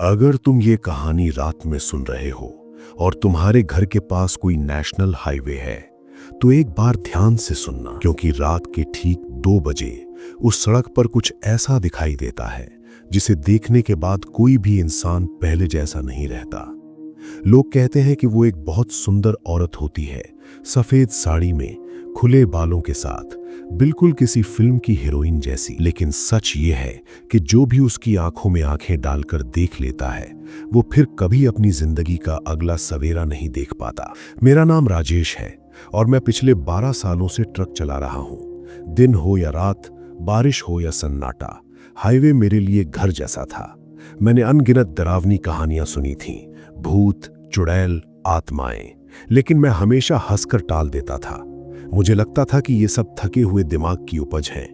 अगर तुम ये कहानी रात में सुन रहे हो और तुम्हारे घर के पास कोई नेशनल हाईवे है, तो एक बार ध्यान से सुनना, क्योंकि रात के ठीक 2 बजे उस सड़क पर कुछ ऐसा दिखाई देता है जिसे देखने के बाद कोई भी इंसान पहले जैसा नहीं रहता। लोग कहते हैं कि वो एक बहुत सुंदर औरत होती है, सफेद साड़ी में, खुले बालों के साथ, बिल्कुल किसी फिल्म की हीरोइन जैसी। लेकिन सच ये है कि जो भी उसकी आंखों में आंखें डालकर देख लेता है, वो फिर कभी अपनी जिंदगी का अगला सवेरा नहीं देख पाता। मेरा नाम राजेश है और मैं पिछले 12 सालों से ट्रक चला रहा हूँ। दिन हो या रात, बारिश हो या सन्नाटा, हाईवे मेरे लिए घर जैसा था। मैंने अनगिनत डरावनी कहानियां सुनी थीं, भूत, चुड़ैल, आत्माएं, लेकिन मैं हमेशा हंसकर टाल देता था। मुझे लगता था कि ये सब थके हुए दिमाग की उपज है।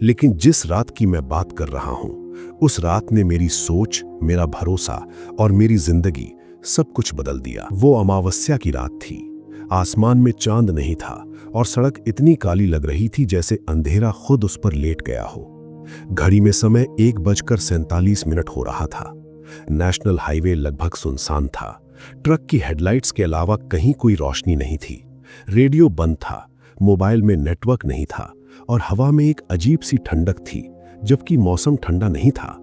लेकिन जिस रात की मैं बात कर रहा हूं, उस रात ने मेरी सोच, मेरा भरोसा और मेरी जिंदगी सब कुछ बदल दिया। वो अमावस्या की रात थी। आसमान में चांद नहीं था और सड़क इतनी काली लग रही थी जैसे अंधेरा खुद उस पर लेट गया हो। घड़ी में समय 1:47 हो रहा था। नेशनल हाईवे लगभग सुनसान था। ट्रक की हेडलाइट्स के अलावा कहीं कोई रोशनी नहीं थी। रेडियो बंद था, मोबाइल में नेटवर्क नहीं था और हवा में एक अजीब सी ठंडक थी, जबकि मौसम ठंडा नहीं था।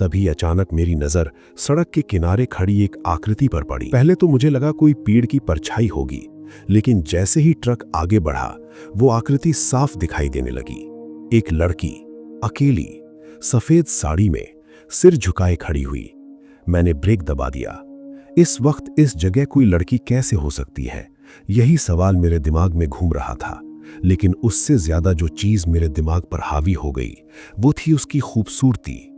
तभी अचानक मेरी नजर सड़क के किनारे खड़ी एक आकृति पर पड़ी। पहले तो मुझे लगा कोई पेड़ की परछाई होगी, लेकिन जैसे ही ट्रक आगे बढ़ा, वो आकृति साफ दिखाई देने लगी। एक लड़की, अकेली, सफेद साड़ी में, सिर झुकाए खड़ी हुई। मैंने ब्रेक दबा दिया। इस वक्त इस जगह कोई लड़की कैसे हो सकती है? यही सवाल मेरे दिमाग में घूम रहा था। लेकिन उससे ज्यादा जो चीज मेरे दिमाग पर हावी हो गई, वो थी उसकी खूबसूरती।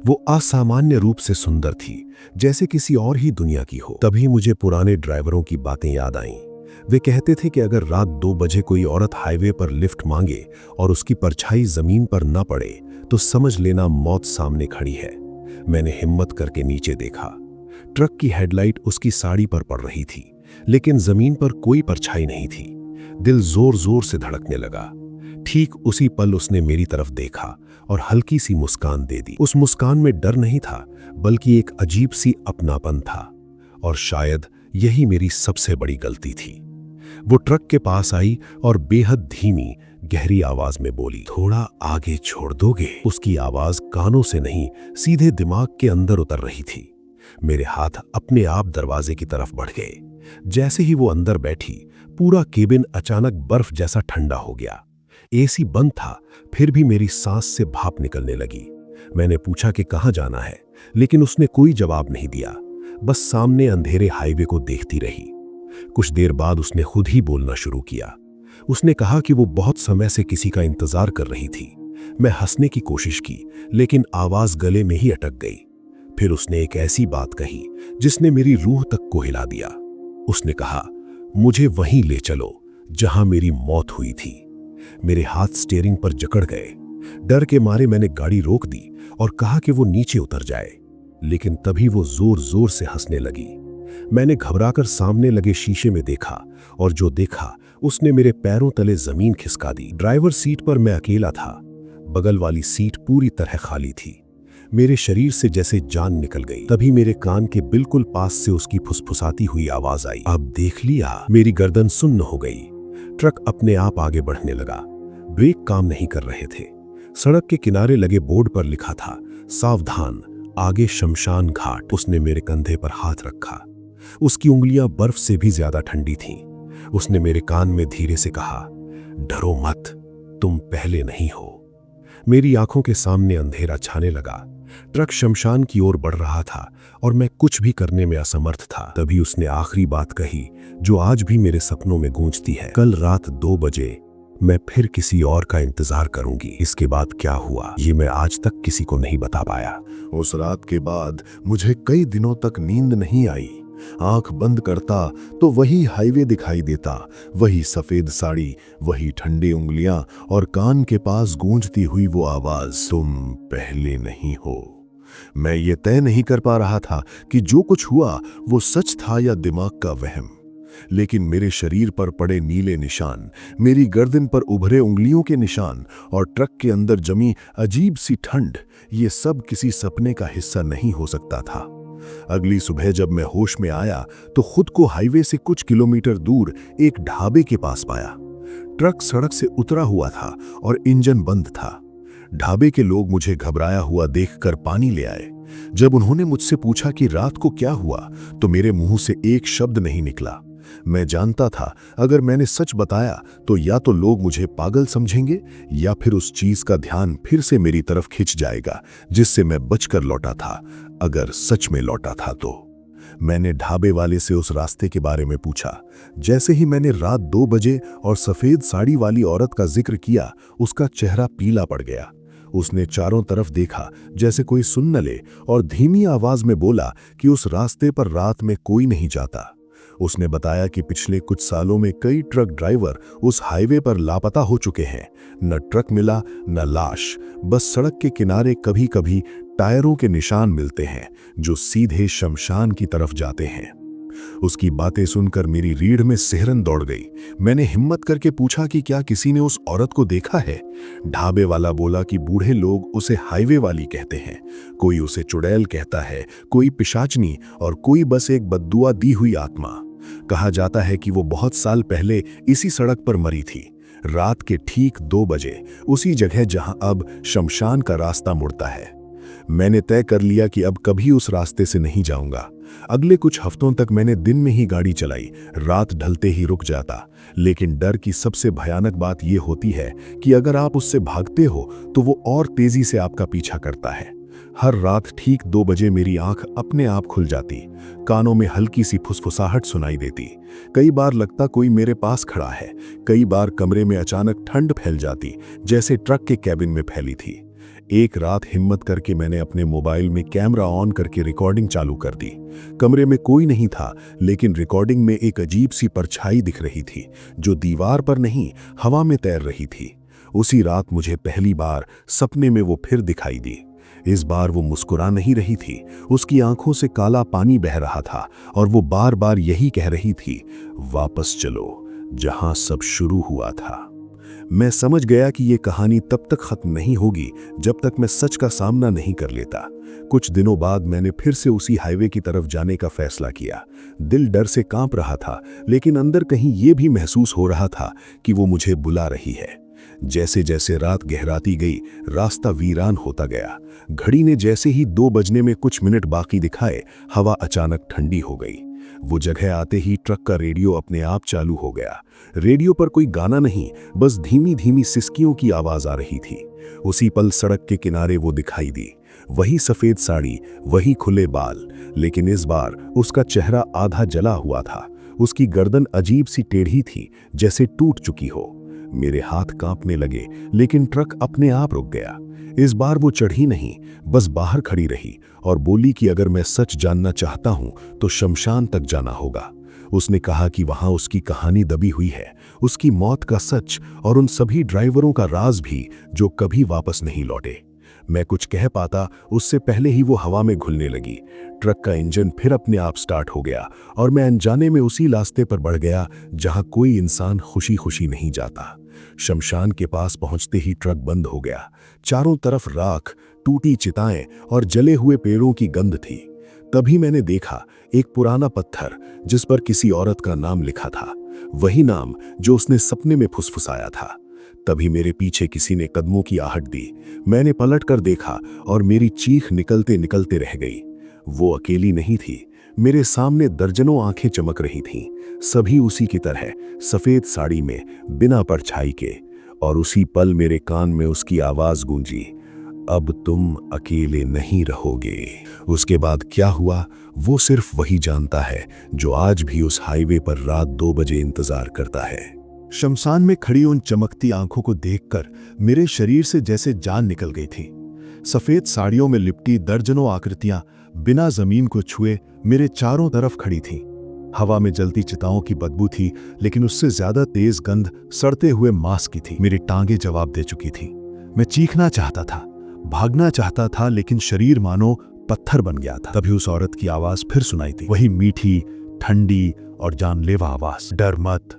वो असामान्य रूप से सुंदर थी, जैसे किसी और ही दुनिया की हो। तभी मुझे पुराने ड्राइवरों की बातें याद आईं। वे कहते थे कि अगर रात 2 बजे कोई औरत हाईवे पर लिफ्ट मांगे और उसकी परछाई जमीन पर न पड़े, तो समझ लेना मौत सामने खड़ी है। मैंने हिम्मत करके नीचे देखा। ट्रक की हेडलाइट उसकी साड़ी पर पड़ रही थी, लेकिन जमीन पर कोई परछाई नहीं थी। दिल जोर जोर से धड़कने लगा। ठीक उसी पल उसने मेरी तरफ देखा और हल्की सी मुस्कान दे दी। उस मुस्कान में डर नहीं था, बल्कि एक अजीब सी अपनापन था। और शायद यही मेरी सबसे बड़ी गलती थी। वो ट्रक के पास आई और बेहद धीमी, गहरी आवाज में बोली, "थोड़ा आगे छोड़ दोगे?" उसकी आवाज कानों से नहीं, सीधे दिमाग के अंदर उतर रही थी। मेरे हाथ अपने आप दरवाजे की तरफ बढ़ गए। जैसे ही वो अंदर बैठी, पूरा केबिन अचानक बर्फ जैसा ठंडा हो गया। एसी बंद था, फिर भी मेरी सांस से भाप निकलने लगी। मैंने पूछा कि कहाँ जाना है, लेकिन उसने कोई जवाब नहीं दिया, बस सामने अंधेरे हाईवे को देखती रही। कुछ देर बाद उसने खुद ही बोलना शुरू किया। उसने कहा कि वो बहुत समय से किसी का इंतजार कर रही थी। मैं हंसने की कोशिश की, लेकिन आवाज गले में ही अटक गई। फिर उसने एक ऐसी बात कही जिसने मेरी रूह तक को हिला दिया। उसने कहा, "मुझे वहीं ले चलो जहां मेरी मौत हुई थी।" मेरे हाथ स्टीयरिंग पर जकड़ गए। डर के मारे मैंने गाड़ी रोक दी और कहा कि वो नीचे उतर जाए, लेकिन तभी वो जोर जोर से हंसने लगी। मैंने घबराकर सामने लगे शीशे में देखा और जो देखा उसने मेरे पैरों तले जमीन खिसका दी। ड्राइवर सीट पर मैं अकेला था। बगल वाली सीट पूरी तरह खाली थी। मेरे शरीर से जैसे जान निकल गई। तभी मेरे कान के बिल्कुल पास से उसकी फुसफुसाती हुई आवाज आई, "अब देख लिया?" मेरी गर्दन सुन्न हो गई। ट्रक अपने आप आगे बढ़ने लगा। ब्रेक काम नहीं कर रहे थे। सड़क के किनारे लगे बोर्ड पर लिखा था, "सावधान, आगे शमशान घाट।" उसने मेरे कंधे पर हाथ रखा। उसकी उंगलियां बर्फ से भी ज्यादा ठंडी थीं। उसने मेरे कान में धीरे से कहा, "डरो मत, तुम पहले नहीं हो।" मेरी आंखों के सामने अंधेरा छाने लगा। ट्रक शमशान की ओर बढ़ रहा था और मैं कुछ भी करने में असमर्थ था। तभी उसने आखिरी बात कही, जो आज भी मेरे सपनों में गूंजती है, "कल रात 2 बजे मैं फिर किसी और का इंतजार करूंगी।" इसके बाद क्या हुआ, ये मैं आज तक किसी को नहीं बता पाया। उस रात के बाद मुझे कई दिनों तक नींद नहीं आई। आंख बंद करता तो वही हाईवे दिखाई देता, वही सफेद साड़ी, वही ठंडी उंगलियां और कान के पास गूंजती हुई वो आवाज, "तुम पहले नहीं हो।" मैं ये तय नहीं कर पा रहा था कि जो कुछ हुआ वो सच था या दिमाग का वहम। लेकिन मेरे शरीर पर पड़े नीले निशान, मेरी गर्दन पर उभरे उंगलियों के निशान और ट्रक के अंदर जमी अजीब सी ठंड, ये सब किसी सपने का हिस्सा नहीं हो सकता था। अगली सुबह जब मैं होश में आया तो खुद को हाईवे से कुछ किलोमीटर दूर एक ढाबे के पास पाया। ट्रक सड़क से उतरा हुआ था और इंजन बंद था। ढाबे के लोग मुझे घबराया हुआ देखकर पानी ले आए। जब उन्होंने मुझसे पूछा कि रात को क्या हुआ, तो मेरे मुंह से एक शब्द नहीं निकला। मैं जानता था अगर मैंने सच बताया तो या तो लोग मुझे पागल समझेंगे या फिर उस चीज का ध्यान फिर से मेरी तरफ खिंच जाएगा जिससे मैं बचकर लौटा था, अगर सच में लौटा था तो। मैंने ढाबे वाले से उस रास्ते के बारे में पूछा। जैसे ही मैंने रात 2 बजे और सफेद साड़ी वाली औरत का जिक्र किया, उसका चेहरा पीला पड़ गया। उसने चारों तरफ देखा जैसे कोई सुन न ले और धीमी आवाज में बोला कि उस रास्ते पर रात में कोई नहीं जाता। उसने बताया कि पिछले कुछ सालों में कई ट्रक ड्राइवर उस हाईवे पर लापता हो चुके हैं। न ट्रक मिला न लाश, बस सड़क के किनारे कभी कभी टायरों के निशान मिलते हैं जो सीधे शमशान की तरफ जाते हैं। उसकी बातें सुनकर मेरी रीढ़ में सिहरन दौड़ गई। मैंने हिम्मत करके पूछा कि क्या किसी ने उस औरत को देखा है? ढाबे वाला बोला कि बूढ़े लोग उसे हाईवे वाली कहते हैं, कोई उसे चुड़ैल कहता है, कोई पिशाचनी और कोई बस एक बद्दुआ दी हुई आत्मा। कहा जाता है कि वो बहुत साल पहले इसी सड़क पर मरी थी, रात के ठीक 2 बजे, उसी जगह जहां अब शमशान का रास्ता मुड़ता है। मैंने तय कर लिया कि अब कभी उस रास्ते से नहीं जाऊंगा। अगले कुछ हफ्तों तक मैंने दिन में ही गाड़ी चलाई, रात ढलते ही रुक जाता। लेकिन डर की सबसे भयानक बात यह होती है कि अगर आप उससे भागते हो तो वो और तेजी से आपका पीछा करता है। हर रात ठीक 2 बजे मेरी आंख अपने आप खुल जाती, कानों में हल्की सी फुसफुसाहट सुनाई देती। कई बार लगता कोई मेरे पास खड़ा है, कई बार कमरे में अचानक ठंड फैल जाती जैसे ट्रक के कैबिन में फैली थी। एक रात हिम्मत करके मैंने अपने मोबाइल में कैमरा ऑन करके रिकॉर्डिंग चालू कर दी। कमरे में कोई नहीं था, लेकिन रिकॉर्डिंग में एक अजीब सी परछाई दिख रही थी जो दीवार पर नहीं, हवा में तैर रही थी। उसी रात मुझे पहली बार सपने में वो फिर दिखाई दी। इस बार वो मुस्कुरा नहीं रही थी, उसकी आंखों से काला पानी बह रहा था और वो बार बार यही कह रही थी, वापस चलो जहां सब शुरू हुआ था। मैं समझ गया कि ये कहानी तब तक खत्म नहीं होगी जब तक मैं सच का सामना नहीं कर लेता। कुछ दिनों बाद मैंने फिर से उसी हाईवे की तरफ जाने का फैसला किया। दिल डर से कांप रहा था, लेकिन अंदर कहीं ये भी महसूस हो रहा था कि वो मुझे बुला रही है। जैसे जैसे रात गहराती गई, रास्ता वीरान होता गया। घड़ी ने जैसे ही 2 बजने में कुछ मिनट बाकी दिखाए, हवा अचानक ठंडी हो गई। वो जगह आते ही ट्रक का रेडियो अपने आप चालू हो गया। रेडियो पर कोई गाना नहीं, बस धीमी धीमी सिसकियों की आवाज आ रही थी। उसी पल सड़क के किनारे वो दिखाई दी, वही सफेद साड़ी, वही खुले बाल, लेकिन इस बार उसका चेहरा आधा जला हुआ था। उसकी गर्दन अजीब सी टेढ़ी थी, जैसे टूट चुकी हो। मेरे हाथ कांपने लगे, लेकिन ट्रक अपने आप रुक गया। इस बार वो चढ़ी नहीं, बस बाहर खड़ी रही और बोली कि अगर मैं सच जानना चाहता हूं तो शमशान तक जाना होगा। उसने कहा कि वहां उसकी कहानी दबी हुई है, उसकी मौत का सच और उन सभी ड्राइवरों का राज भी जो कभी वापस नहीं लौटे। मैं कुछ कह पाता उससे पहले ही वो हवा में घुलने लगी। ट्रक का इंजन फिर अपने आप स्टार्ट हो गया और मैं अनजाने में उसी रास्ते पर बढ़ गया जहां कोई इंसान खुशी खुशी नहीं जाता। शमशान के पास पहुंचते ही ट्रक बंद हो गया। चारों तरफ राख, टूटी चिताएं और जले हुए पेड़ों की गंध थी। तभी मैंने देखा एक पुराना पत्थर जिस पर किसी औरत का नाम लिखा था, वही नाम जो उसने सपने में फुसफुसाया था। तभी मेरे पीछे किसी ने कदमों की आहट दी। मैंने पलट कर देखा और मेरी चीख निकलते निकलते रह गई। वो अकेली नहीं थी, मेरे सामने दर्जनों आंखें चमक रही थीं, सभी उसी की तरह, सफेद साड़ी में, बिना परछाई के। और उसी पल मेरे कान में उसकी आवाज गूंजी, अब तुम अकेले नहीं रहोगे। उसके बाद क्या हुआ वो सिर्फ वही जानता है जो आज भी उस हाईवे पर रात 2 बजे इंतजार करता है। शमशान में खड़ी उन चमकती आंखों को देखकर मेरे शरीर से जैसे जान निकल गई थी। सफेद साड़ियों में लिपटी दर्जनों आकृतियां बिना जमीन को छुए मेरे चारों तरफ खड़ी थीं। हवा में जलती चिताओं की बदबू थी, लेकिन उससे ज्यादा तेज गंध सड़ते हुए मांस की थी। मेरी टांगें जवाब दे चुकी थी। मैं चीखना चाहता था, भागना चाहता था, लेकिन शरीर मानो पत्थर बन गया था। तभी उस औरत की आवाज फिर सुनाई दी, वही मीठी, ठंडी और जानलेवा आवाज, डर मत,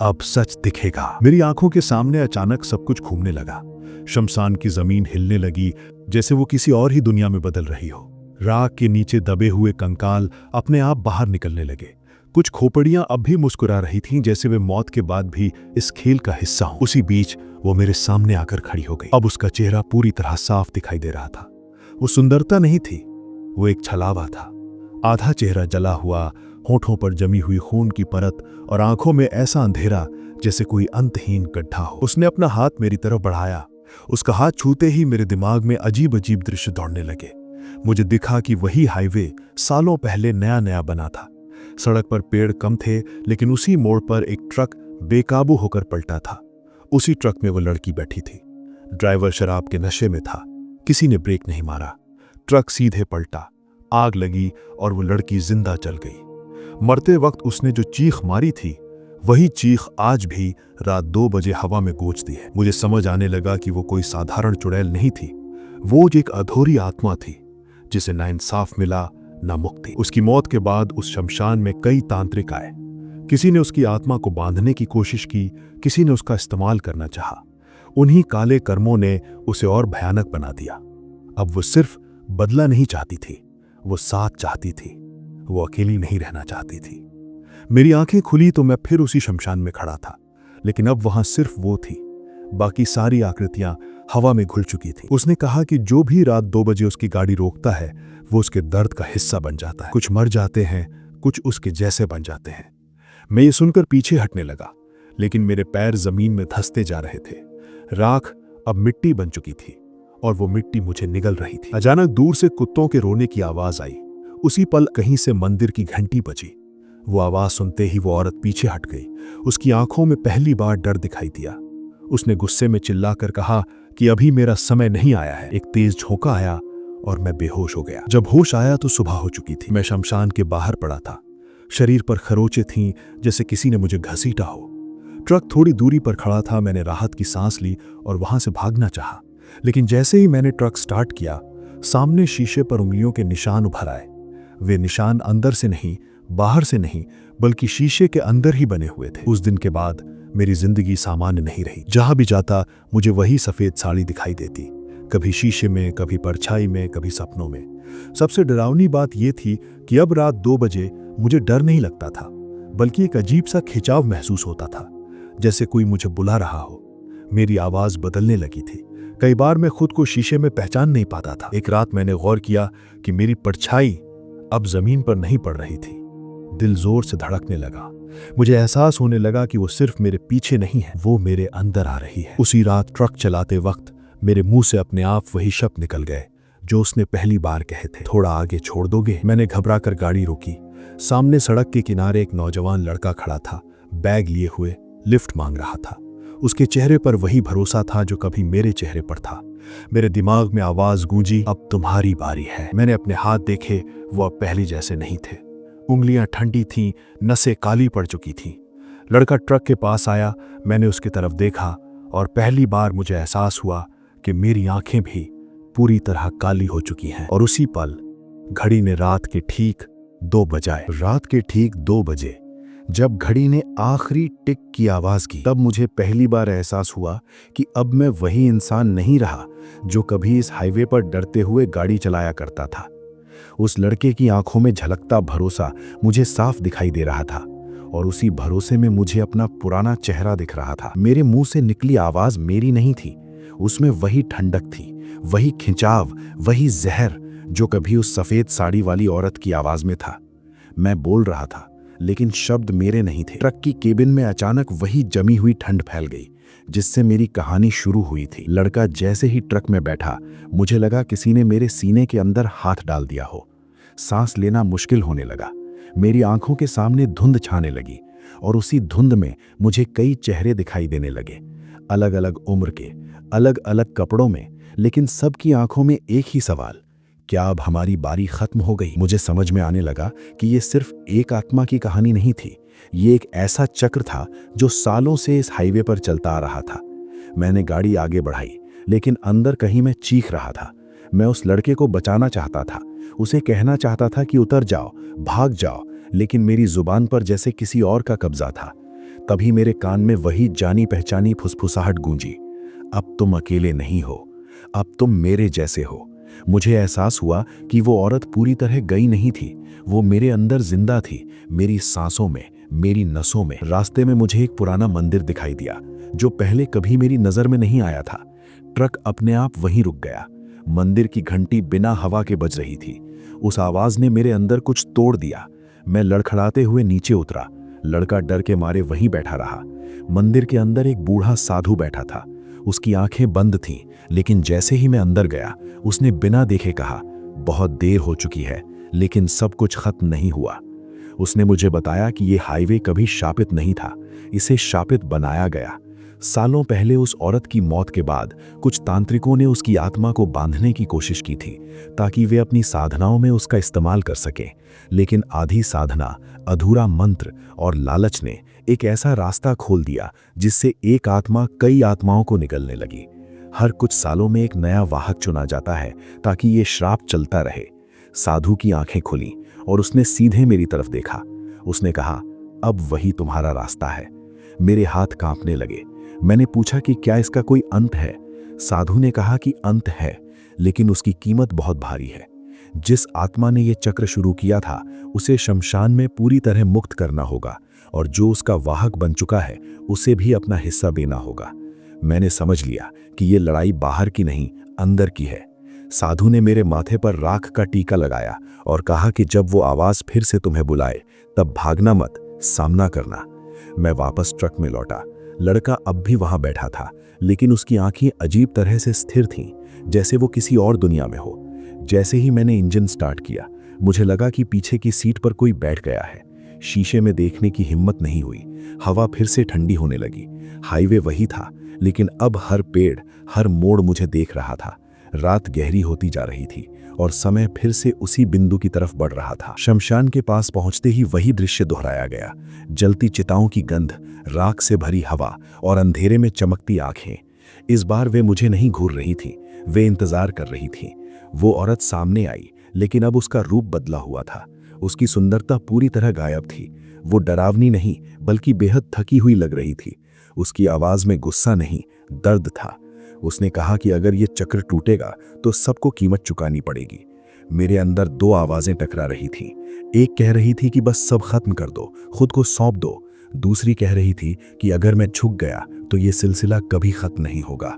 अब सच दिखेगा। मेरी आंखों के सामने अचानक सब कुछ घूमने लगा। शमशान की जमीन हिलने लगी, जैसे वो किसी और ही दुनिया में बदल रही हो। राख के नीचे दबे हुए कंकाल अपने आप बाहर निकलने लगे। कुछ खोपड़ियां अब भी मुस्कुरा रही थीं, जैसे वे मौत के बाद भी इस खेल का हिस्सा हों। उसी बीच वो मेरे सामने आकर खड़ी हो गई। अब उसका चेहरा पूरी तरह साफ दिखाई दे रहा था। वो सुंदरता नहीं थी, वो एक छलावा था। आधा चेहरा जला हुआ, होठों पर जमी हुई खून की परत और आंखों में ऐसा अंधेरा जैसे कोई अंतहीन गड्ढा हो। उसने अपना हाथ मेरी तरफ बढ़ाया। उसका हाथ छूते ही मेरे दिमाग में अजीब अजीब दृश्य दौड़ने लगे। मुझे दिखा कि वही हाईवे सालों पहले नया नया बना था। सड़क पर पेड़ कम थे, लेकिन उसी मोड़ पर एक ट्रक बेकाबू होकर पलटा था। उसी ट्रक में वो लड़की बैठी थी। ड्राइवर शराब के नशे में था। किसी ने ब्रेक नहीं मारा। ट्रक सीधे पलटा, आग लगी और वो लड़की जिंदा जल गई। मरते वक्त उसने जो चीख मारी थी, वही चीख आज भी रात 2 बजे हवा में गूंजती है। मुझे समझ आने लगा कि वो कोई साधारण चुड़ैल नहीं थी। वो एक अधूरी आत्मा थी, जिसे ना इंसाफ मिला ना मुक्ति। उसकी मौत के बाद उस शमशान में कई तांत्रिक आए। किसी ने उसकी आत्मा को बांधने की कोशिश की, किसी ने उसका इस्तेमाल करना चाहा। उन्हीं काले कर्मों ने उसे और भयानक बना दिया। अब वो सिर्फ बदला नहीं चाहती थी, वो साथ चाहती थी। वो अकेली नहीं रहना चाहती थी। मेरी आंखें खुली तो मैं फिर उसी शमशान में खड़ा था, लेकिन अब वहां सिर्फ वो थी। बाकी सारी आकृतियां हवा में घुल चुकी थी। उसने कहा कि जो भी रात 2 बजे उसकी गाड़ी रोकता है, वो उसके दर्द का हिस्सा बन जाता है। कुछ मर जाते हैं, कुछ उसके जैसे बन जाते हैं। मैं ये सुनकर पीछे हटने लगा, लेकिन मेरे पैर जमीन में धंसते जा रहे थे। राख अब मिट्टी बन चुकी थी और वो मिट्टी मुझे निगल रही थी। अचानक दूर से कुत्तों के रोने की आवाज आई। उसी पल कहीं से मंदिर की घंटी बजी। वो आवाज सुनते ही वो औरत पीछे हट गई। उसकी आंखों में पहली बार डर दिखाई दिया। उसने गुस्से में चिल्लाकर कहा कि अभी मेरा समय नहीं आया है। एक तेज झोंका आया और मैं बेहोश हो गया। जब होश आया तो सुबह हो चुकी थी। मैं शमशान के बाहर पड़ा था। शरीर पर खरोंचें थीं, जैसे किसी ने मुझे घसीटा हो। ट्रक थोड़ी दूरी पर खड़ा था। मैंने राहत की सांस ली और वहां से भागना चाहा, लेकिन जैसे ही मैंने ट्रक स्टार्ट किया, सामने शीशे पर उंगलियों के निशान उभर आए। वे निशान अंदर से नहीं, बाहर से नहीं, बल्कि शीशे के अंदर ही बने हुए थे। उस दिन के बाद मेरी जिंदगी सामान्य नहीं रही। जहां भी जाता मुझे वही सफेद साड़ी दिखाई देती, कभी शीशे में, कभी परछाई में, कभी सपनों में। सबसे डरावनी बात यह थी कि अब रात 2 बजे मुझे डर नहीं लगता था, बल्कि एक अजीब सा खिंचाव महसूस होता था, जैसे कोई मुझे बुला रहा हो। मेरी आवाज बदलने लगी थी। कई बार मैं खुद को शीशे में पहचान नहीं पाता था। एक रात मैंने गौर किया कि मेरी परछाई अब जमीन पर नहीं पड़ रही थी। दिल जोर से धड़कने लगा। मुझे एहसास होने लगा कि वो सिर्फ मेरे पीछे नहीं है, वो मेरे अंदर आ रही है। उसी रात ट्रक चलाते वक्त मेरे मुंह से अपने आप वही शब्द निकल गए जो उसने पहली बार कहे थे, थोड़ा आगे छोड़ दोगे? मैंने घबराकर गाड़ी रोकी। सामने सड़क के किनारे एक नौजवान लड़का खड़ा था, बैग लिए हुए, लिफ्ट मांग रहा था। उसके चेहरे पर वही भरोसा था जो कभी मेरे चेहरे पर था। मेरे दिमाग में आवाज गूंजी, अब तुम्हारी बारी है। मैंने अपने हाथ देखे, वो अब पहले जैसे नहीं थे। उंगलियां ठंडी थीं, नसें काली पड़ चुकी थीं। लड़का ट्रक के पास आया। मैंने उसकी तरफ देखा और पहली बार मुझे एहसास हुआ कि मेरी आंखें भी पूरी तरह काली हो चुकी हैं। और उसी पल घड़ी ने रात के ठीक 2 बजाए। रात के ठीक 2 बजे जब घड़ी ने आखिरी टिक की आवाज की, तब मुझे पहली बार एहसास हुआ कि अब मैं वही इंसान नहीं रहा जो कभी इस हाईवे पर डरते हुए गाड़ी चलाया करता था। उस लड़के की आंखों में झलकता भरोसा मुझे साफ दिखाई दे रहा था और उसी भरोसे में मुझे अपना पुराना चेहरा दिख रहा था। मेरे मुंह से निकली आवाज मेरी नहीं थी, उसमें वही ठंडक थी, वही खिंचाव, वही जहर जो कभी उस सफेद साड़ी वाली औरत की आवाज में था। मैं बोल रहा था, लेकिन शब्द मेरे नहीं थे। ट्रक की केबिन में अचानक वही जमी हुई ठंड फैल गई जिससे मेरी कहानी शुरू हुई थी। लड़का जैसे ही ट्रक में बैठा, मुझे लगा किसी ने मेरे सीने के अंदर हाथ डाल दिया हो। सांस लेना मुश्किल होने लगा। मेरी आंखों के सामने धुंध छाने लगी और उसी धुंध में मुझे कई चेहरे दिखाई देने लगे, अलग अलग उम्र के, अलग अलग कपड़ों में, लेकिन सबकी आंखों में एक ही सवाल, क्या अब हमारी बारी खत्म हो गई? मुझे समझ में आने लगा कि ये सिर्फ एक आत्मा की कहानी नहीं थी, ये एक ऐसा चक्र था जो सालों से इस हाईवे पर चलता आ रहा था। मैंने गाड़ी आगे बढ़ाई, लेकिन अंदर कहीं मैं चीख रहा था। मैं उस लड़के को बचाना चाहता था, उसे कहना चाहता था कि उतर जाओ, भाग जाओ, लेकिन मेरी जुबान पर जैसे किसी और का कब्जा था। तभी मेरे कान में वही जानी पहचानी फुसफुसाहट गूंजी, अब तुम अकेले नहीं हो, अब तुम मेरे जैसे हो। मुझे एहसास हुआ कि वो औरत पूरी तरह गई नहीं थी, वो मेरे अंदर जिंदा थी, मेरी सांसों में, मेरी नसों में। रास्ते में मुझे एक पुराना मंदिर दिखाई दिया जो पहले कभी मेरी नजर में नहीं आया था। ट्रक अपने आप वहीं रुक गया। मंदिर की घंटी बिना हवा के बज रही थी। उस आवाज ने मेरे अंदर कुछ तोड़ दिया। मैं लड़खड़ाते हुए नीचे उतरा। लड़का डर के मारे वहीं बैठा रहा। मंदिर के अंदर एक बूढ़ा साधु बैठा था। उसकी आंखें बंद थीं, लेकिन जैसे ही मैं अंदर गया, उसने बिना देखे कहा, बहुत देर हो चुकी है, लेकिन सब कुछ खत्म नहीं हुआ। उसने मुझे बताया कि ये हाईवे कभी शापित नहीं था, इसे शापित बनाया गया। सालों पहले उस औरत की मौत के बाद कुछ तांत्रिकों ने उसकी आत्मा को बांधने की कोशिश की थी ताकि वे अपनी साधनाओं में उसका इस्तेमाल कर सकें। लेकिन आधी साधना, अधूरा मंत्र और लालच ने एक ऐसा रास्ता खोल दिया जिससे एक आत्मा कई आत्माओं को निगलने लगी। हर कुछ सालों में एक नया वाहक चुना जाता है ताकि ये श्राप चलता रहे। साधु की आंखें खुली और उसने सीधे मेरी तरफ देखा। उसने कहा, अब वही तुम्हारा रास्ता है। मेरे हाथ कांपने लगे। मैंने पूछा कि क्या इसका कोई अंत है? साधु ने कहा कि अंत है, लेकिन उसकी कीमत बहुत भारी है। जिस आत्मा ने यह चक्र शुरू किया था, उसे शमशान में पूरी तरह मुक्त करना होगा, और जो उसका वाहक बन चुका है, उसे भी अपना हिस्सा देना होगा। मैंने समझ लिया कि यह लड़ाई बाहर की नहीं, अंदर की है। साधु ने मेरे माथे पर राख का टीका लगाया और कहा कि जब वो आवाज फिर से तुम्हें बुलाए, तब भागना मत, सामना करना। मैं वापस ट्रक में लौटा। लड़का अब भी वहां बैठा था, लेकिन उसकी आंखें अजीब तरह से स्थिर थीं, जैसे वो किसी और दुनिया में हो। जैसे ही मैंने इंजन स्टार्ट किया, मुझे लगा कि पीछे की सीट पर कोई बैठ गया है। शीशे में देखने की हिम्मत नहीं हुई। हवा फिर से ठंडी होने लगी। हाईवे वही था, लेकिन अब हर पेड़, हर मोड़ मुझे देख रहा था। रात गहरी होती जा रही थी और समय फिर से उसी बिंदु की तरफ बढ़ रहा था। शमशान के पास पहुंचते ही वही दृश्य दोहराया गया। जलती चिताओं की गंध, राख से भरी हवा और अंधेरे में चमकती आंखें। इस बार वे मुझे नहीं घूर रही थीं, वे इंतजार कर रही थीं। वो औरत सामने आई, लेकिन अब उसका रूप बदला हुआ था। उसकी सुंदरता पूरी तरह गायब थी। वो डरावनी नहीं, बल्कि बेहद थकी हुई लग रही थी। उसकी आवाज में गुस्सा नहीं, दर्द था। उसने कहा कि अगर ये चक्र टूटेगा तो सबको कीमत चुकानी पड़ेगी। मेरे अंदर दो आवाजें टकरा रही थीं। एक कह रही थी कि बस सब खत्म कर दो, खुद को सौंप दो। दूसरी कह रही थी कि अगर मैं झुक गया तो ये सिलसिला कभी खत्म नहीं होगा।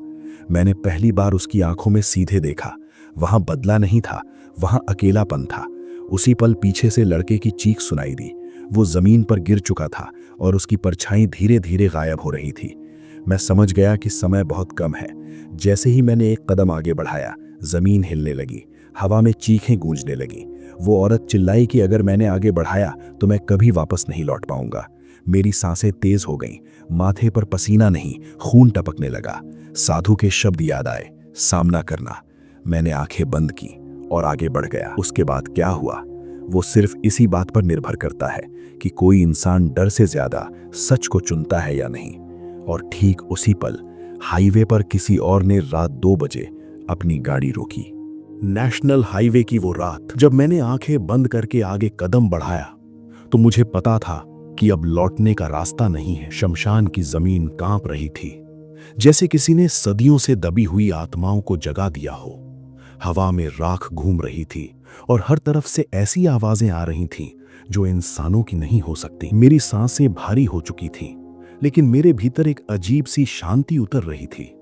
मैंने पहली बार उसकी आंखों में सीधे देखा। वहां बदला नहीं था, वहां अकेलापन था। उसी पल पीछे से लड़के की चीख सुनाई दी। वो जमीन पर गिर चुका था और उसकी परछाई धीरे धीरे गायब हो रही थी। मैं समझ गया कि समय बहुत कम है। जैसे ही मैंने एक कदम आगे बढ़ाया, जमीन हिलने लगी, हवा में चीखें गूंजने लगी। वो औरत चिल्लाई कि अगर मैंने आगे बढ़ाया तो मैं कभी वापस नहीं लौट पाऊंगा। मेरी सांसें तेज हो गईं, माथे पर पसीना नहीं, खून टपकने लगा। साधु के शब्द याद आए, सामना करना। मैंने आंखें बंद की और आगे बढ़ गया। उसके बाद क्या हुआ, वो सिर्फ इसी बात पर निर्भर करता है कि कोई इंसान डर से ज्यादा सच को चुनता है या नहीं। और ठीक उसी पल हाईवे पर किसी और ने रात 2 बजे अपनी गाड़ी रोकी। नेशनल हाईवे की वो रात, जब मैंने आंखें बंद करके आगे कदम बढ़ाया तो मुझे पता था कि अब लौटने का रास्ता नहीं है। शमशान की जमीन कांप रही थी, जैसे किसी ने सदियों से दबी हुई आत्माओं को जगा दिया हो। हवा में राख घूम रही थी और हर तरफ से ऐसी आवाजें आ रही थीं जो इंसानों की नहीं हो सकती। मेरी सांसें भारी हो चुकी थीं, लेकिन मेरे भीतर एक अजीब सी शांति उतर रही थी,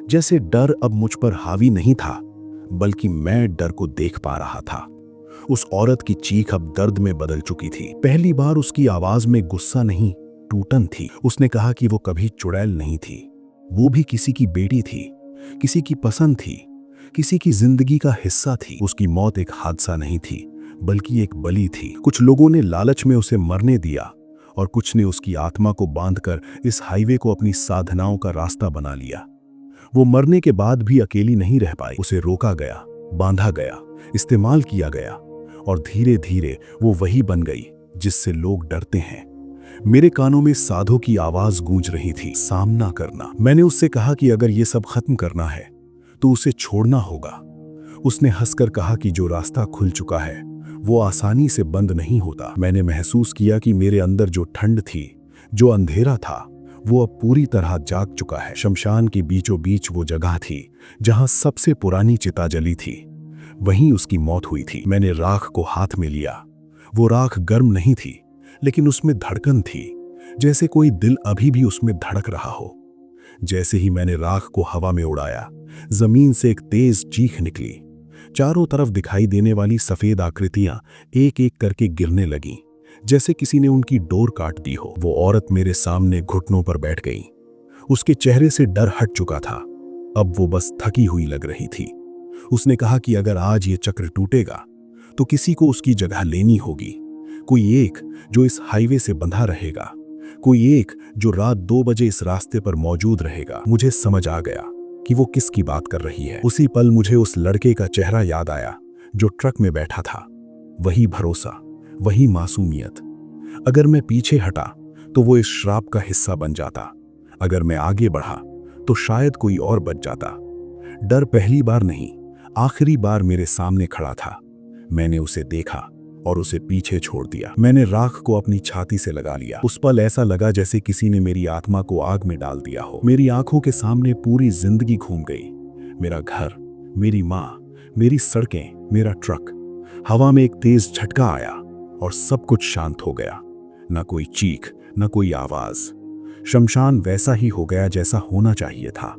जैसे डर अब मुझ पर हावी नहीं था, बल्कि मैं डर को देख पा रहा था। उस औरत की चीख अब दर्द में बदल चुकी थी। पहली बार उसकी आवाज में गुस्सा नहीं, टूटन थी। उसने कहा कि वो कभी चुड़ैल नहीं थी, वो भी किसी की बेटी थी, किसी की पसंद थी, किसी की जिंदगी का हिस्सा थी। उसकी मौत एक हादसा नहीं थी, बल्कि एक बलि थी। कुछ लोगों ने लालच में उसे मरने दिया और कुछ ने उसकी आत्मा को बांधकर इस हाईवे को अपनी साधनाओं का रास्ता बना लिया। वो मरने के बाद भी अकेली नहीं रह पाई। उसे रोका गया, बांधा गया, इस्तेमाल किया गया और धीरे धीरे वो वही बन गई जिससे लोग डरते हैं। मेरे कानों में साधु की आवाज गूंज रही थी, सामना करना। मैंने उससे कहा कि अगर ये सब खत्म करना है तो उसे छोड़ना होगा। उसने हंसकर कहा कि जो रास्ता खुल चुका है वो आसानी से बंद नहीं होता। मैंने महसूस किया कि मेरे अंदर जो ठंड थी, जो अंधेरा था, वो अब पूरी तरह जाग चुका है। शमशान के बीचों बीच वो जगह थी जहां सबसे पुरानी चिता जली थी। वहीं उसकी मौत हुई थी। मैंने राख को हाथ में लिया। वो राख गर्म नहीं थी, लेकिन उसमें धड़कन थी, जैसे कोई दिल अभी भी उसमें धड़क रहा हो। जैसे ही मैंने राख को हवा में उड़ाया, जमीन से एक तेज चीख निकली। चारों तरफ दिखाई देने वाली सफेद आकृतियां एक एक करके गिरने लगीं, जैसे किसी ने उनकी डोर काट दी हो। वो औरत मेरे सामने घुटनों पर बैठ गई। उसके चेहरे से डर हट चुका था। अब वो बस थकी हुई लग रही थी। उसने कहा कि अगर आज ये चक्र टूटेगा तो किसी को उसकी जगह लेनी होगी। कोई एक जो इस हाईवे से बंधा रहेगा, कोई एक जो रात 2 बजे इस रास्ते पर मौजूद रहेगा। मुझे समझ आ गया कि वो किसकी बात कर रही है। उसी पल मुझे उस लड़के का चेहरा याद आया जो ट्रक में बैठा था। वही भरोसा, वही मासूमियत। अगर मैं पीछे हटा तो वो इस श्राप का हिस्सा बन जाता। अगर मैं आगे बढ़ा तो शायद कोई और बच जाता। डर पहली बार नहीं, आखिरी बार मेरे सामने खड़ा था। मैंने उसे देखा और उसे पीछे छोड़ दिया। मैंने राख को अपनी छाती से लगा लिया। उस पल ऐसा लगा जैसे किसी ने मेरी आत्मा को आग में डाल दिया हो। मेरी आंखों के सामने पूरी जिंदगी घूम गई। मेरा घर, मेरी माँ, मेरी सड़कें, मेरा ट्रक। हवा में एक तेज झटका आया और सब कुछ शांत हो गया। न कोई चीख, न कोई आवाज। शमशान वैसा ही हो गया जैसा होना चाहिए था,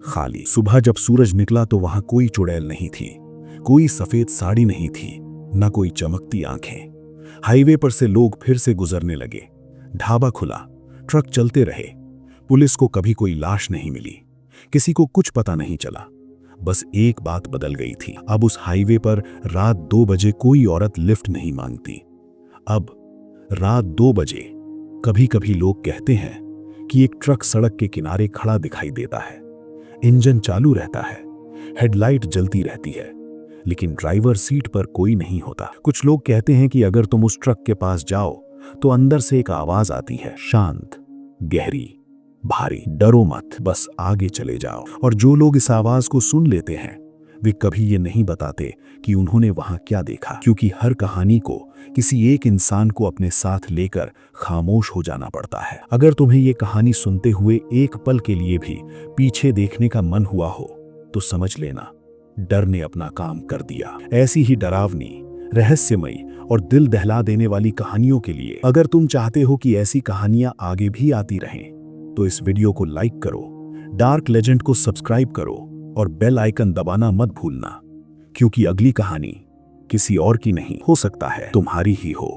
खाली। सुबह जब सूरज निकला तो वहां कोई चुड़ैल नहीं थी, कोई सफेद साड़ी नहीं थी, न कोई चमकती आंखें। हाईवे पर से लोग फिर से गुजरने लगे। ढाबा खुला, ट्रक चलते रहे। पुलिस को कभी कोई लाश नहीं मिली, किसी को कुछ पता नहीं चला। बस एक बात बदल गई थी। अब उस हाईवे पर रात 2 बजे कोई औरत लिफ्ट नहीं मांगती। अब रात 2 बजे कभी कभी लोग कहते हैं कि एक ट्रक सड़क के किनारे खड़ा दिखाई देता है। इंजन चालू रहता है, हेडलाइट जलती रहती है, लेकिन ड्राइवर सीट पर कोई नहीं होता। कुछ लोग कहते हैं कि अगर तुम उस ट्रक के पास जाओ तो अंदर से एक आवाज आती है, शांत, गहरी, भारी, डरो मत, बस आगे चले जाओ। और जो लोग इस आवाज को सुन लेते हैं वे कभी ये नहीं बताते कि उन्होंने वहां क्या देखा, क्योंकि हर कहानी को किसी एक इंसान को अपने साथ लेकर खामोश हो जाना पड़ता है। अगर तुम्हें ये कहानी सुनते हुए एक पल के लिए भी पीछे देखने का मन हुआ हो तो समझ लेना, डर ने अपना काम कर दिया। ऐसी ही डरावनी, रहस्यमयी और दिल दहला देने वाली कहानियों के लिए अगर तुम चाहते हो कि ऐसी कहानियां आगे भी आती रहें तो इस वीडियो को लाइक करो, डार्क लेजेंड को सब्सक्राइब करो और बेल आइकन दबाना मत भूलना, क्योंकि अगली कहानी किसी और की नहीं, हो सकता है तुम्हारी ही हो।